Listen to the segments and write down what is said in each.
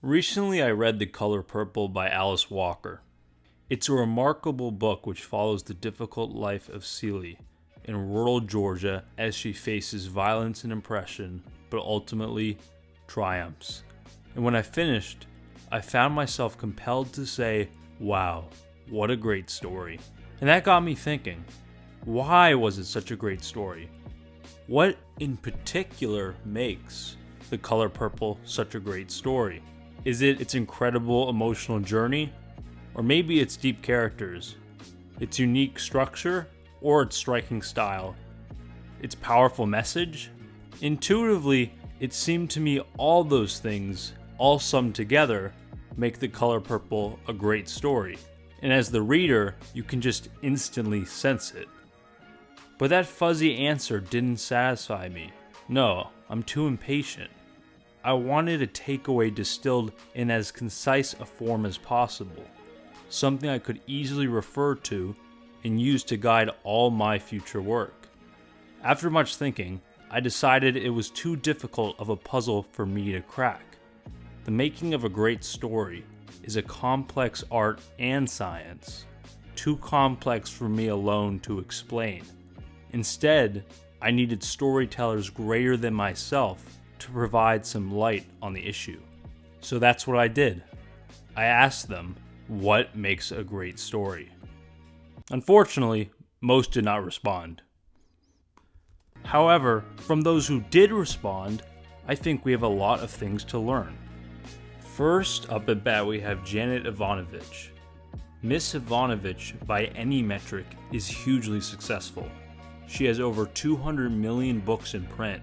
Recently, I read The Color Purple by Alice Walker. It's a remarkable book which follows the difficult life of Celie in rural Georgia as she faces violence and oppression, but ultimately triumphs. And when I finished, I found myself compelled to say, wow, what a great story. And that got me thinking, why was it such a great story? What in particular makes The Color Purple such a great story? Is it its incredible emotional journey? Or maybe its deep characters? Its unique structure? Or its striking style? Its powerful message? Intuitively, it seemed to me all those things, all summed together, make The Color Purple a great story. And as the reader, you can just instantly sense it. But that fuzzy answer didn't satisfy me. No, I'm too impatient. I wanted a takeaway distilled in as concise a form as possible, something I could easily refer to and use to guide all my future work. After much thinking, I decided it was too difficult of a puzzle for me to crack. The making of a great story is a complex art and science, too complex for me alone to explain. Instead, I needed storytellers greater than myself to provide some light on the issue. So that's what I did. I asked them, what makes a great story? Unfortunately, most did not respond. However, from those who did respond, I think we have a lot of things to learn. First up at bat, we have Janet Ivanovich. Miss Ivanovich, by any metric, is hugely successful. She has over 200 million books in print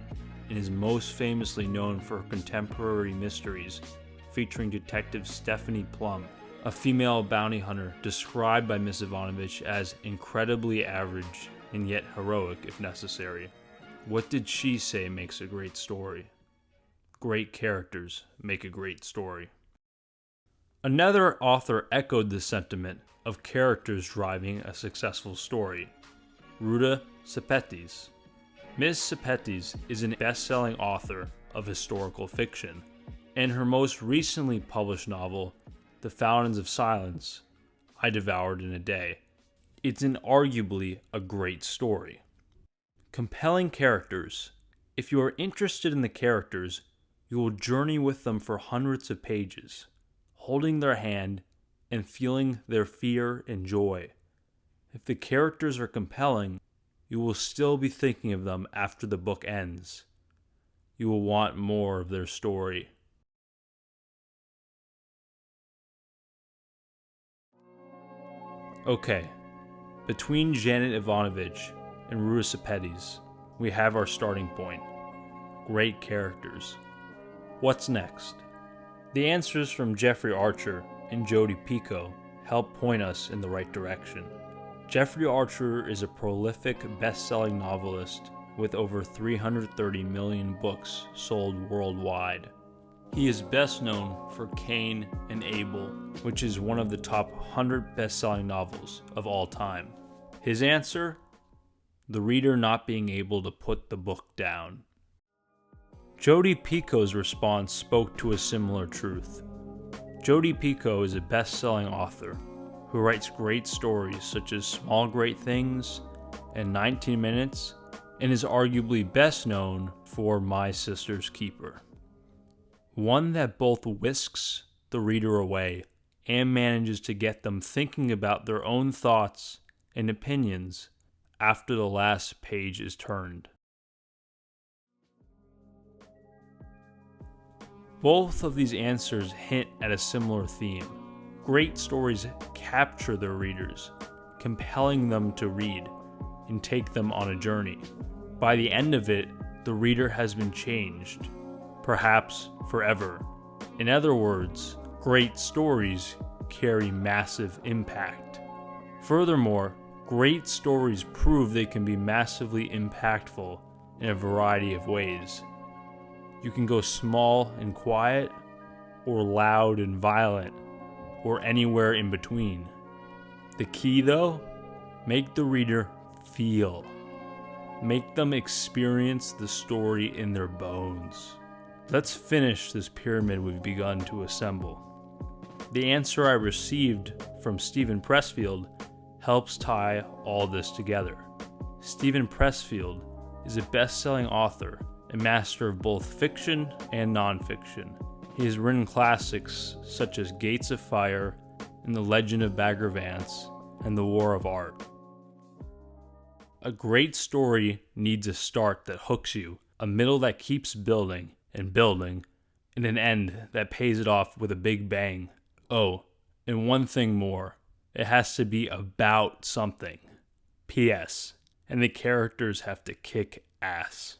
and is most famously known for her contemporary mysteries featuring Detective Stephanie Plum, a female bounty hunter described by Miss Ivanovich as incredibly average and yet heroic if necessary. What did she say makes a great story? Great characters make a great story. Another author echoed the sentiment of characters driving a successful story. Ruta Sepetys. Ms. Sepetys is an best-selling author of historical fiction, and her most recently published novel, The Fountains of Silence, I devoured in a day. It's inarguably a great story. Compelling characters. If you are interested in the characters, you will journey with them for hundreds of pages, holding their hand and feeling their fear and joy. If the characters are compelling, you will still be thinking of them after the book ends. You will want more of their story. Okay, between Janet Ivanovich and Ruta Sepetys, we have our starting point. Great characters. What's next? The answers from Jeffrey Archer and Jodi Picoult help point us in the right direction. Jeffrey Archer is a prolific best-selling novelist with over 330 million books sold worldwide. He is best known for Cain and Abel, which is one of the top 100 best-selling novels of all time. His answer? The reader not being able to put the book down. Jodi Picoult's response spoke to a similar truth. Jodi Picoult is a best-selling author who writes great stories such as Small Great Things and 19 Minutes, and is arguably best known for My Sister's Keeper. One that both whisks the reader away and manages to get them thinking about their own thoughts and opinions after the last page is turned. Both of these answers hint at a similar theme. Great stories capture their readers, compelling them to read and take them on a journey. By the end of it, the reader has been changed, perhaps forever. In other words, great stories carry massive impact. Furthermore, great stories prove they can be massively impactful in a variety of ways. You can go small and quiet, or loud and violent, or anywhere in between. The key, though, make the reader feel. Make them experience the story in their bones. Let's finish this pyramid we've begun to assemble. The answer I received from Steven Pressfield helps tie all this together. Steven Pressfield is a best-selling author, a master of both fiction and nonfiction. He has written classics such as Gates of Fire and The Legend of Bagger Vance and The War of Art. A great story needs a start that hooks you, a middle that keeps building, and an end that pays it off with a big bang. Oh, and one thing more. It has to be about something. P.S. And the characters have to kick ass.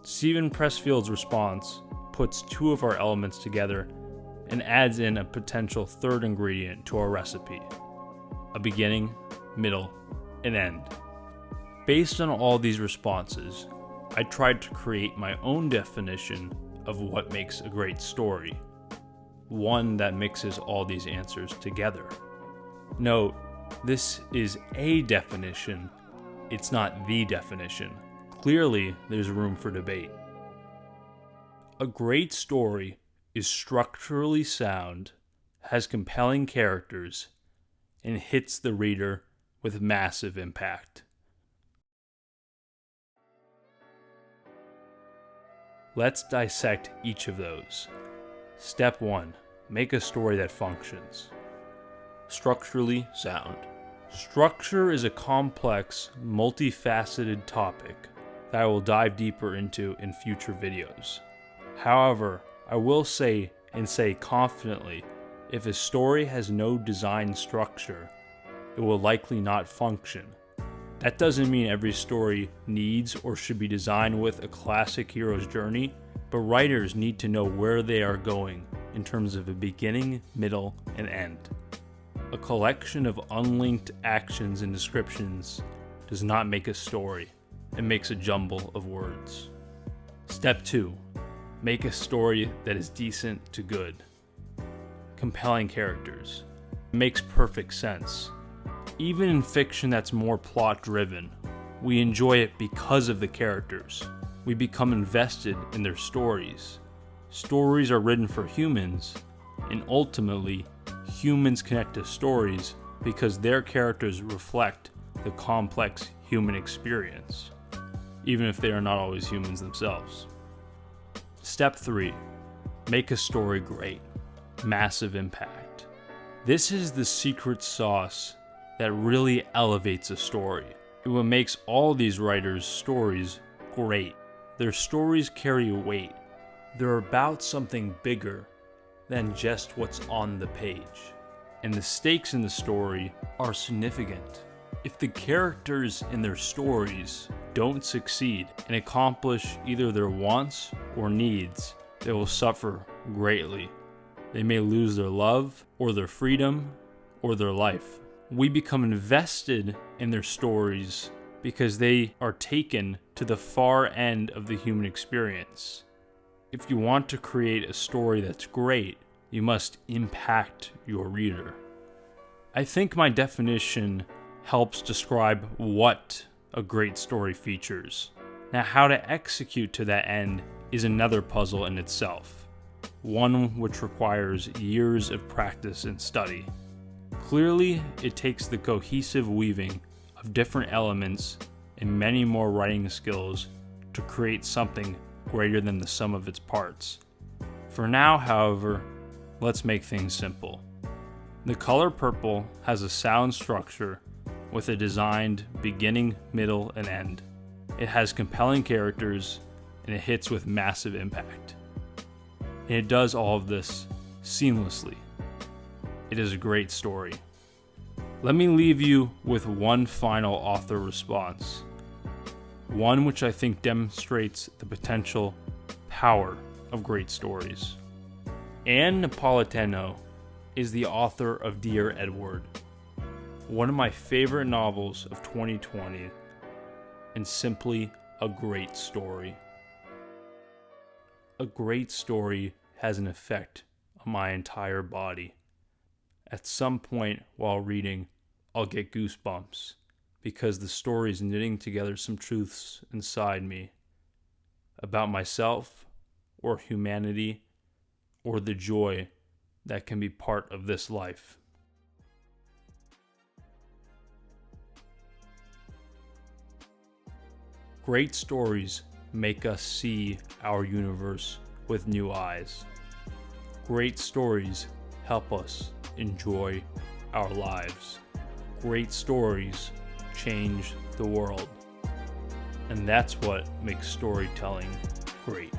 Steven Pressfield's response puts two of our elements together and adds in a potential third ingredient to our recipe: a beginning, middle, and end. Based on all these responses, I tried to create my own definition of what makes a great story, one that mixes all these answers together. Note, this is a definition, it's not the definition. Clearly, there's room for debate. A great story is structurally sound, has compelling characters, and hits the reader with massive impact. Let's dissect each of those. Step 1. Make a story that functions. Structurally sound. Structure is a complex, multifaceted topic that I will dive deeper into in future videos. However, I will say confidently, if a story has no design structure, it will likely not function. That doesn't mean every story needs or should be designed with a classic hero's journey, but writers need to know where they are going in terms of a beginning, middle, and end. A collection of unlinked actions and descriptions does not make a story. It makes a jumble of words. Step 2. Make a story that is decent to good. Compelling characters. It makes perfect sense. Even in fiction that's more plot-driven, we enjoy it because of the characters. We become invested in their stories. Stories are written for humans, and ultimately, humans connect to stories because their characters reflect the complex human experience, even if they are not always humans themselves. Step 3. Make a story great. Massive impact. This is the secret sauce that really elevates a story. It what makes all these writers' stories great. Their stories carry weight. They're about something bigger than just what's on the page. And the stakes in the story are significant. If the characters in their stories don't succeed and accomplish either their wants or needs, they will suffer greatly. They may lose their love, or their freedom, or their life. We become invested in their stories because they are taken to the far end of the human experience. If you want to create a story that's great, you must impact your reader. I think my definition helps describe what a great story features. Now, how to execute to that end is another puzzle in itself, one which requires years of practice and study. Clearly, it takes the cohesive weaving of different elements and many more writing skills to create something greater than the sum of its parts. For now, however, let's make things simple. The color purple has a sound structure with a designed beginning, middle, and end. It has compelling characters, and it hits with massive impact. And it does all of this seamlessly. It is a great story. Let me leave you with one final author response. One which I think demonstrates the potential power of great stories. Anne Napolitano is the author of Dear Edward, one of my favorite novels of 2020, and simply a great story. A great story has an effect on my entire body. At some point while reading, I'll get goosebumps because the story is knitting together some truths inside me about myself or humanity or the joy that can be part of this life. Great stories make us see our universe with new eyes. Great stories help us enjoy our lives. Great stories change the world. And that's what makes storytelling great.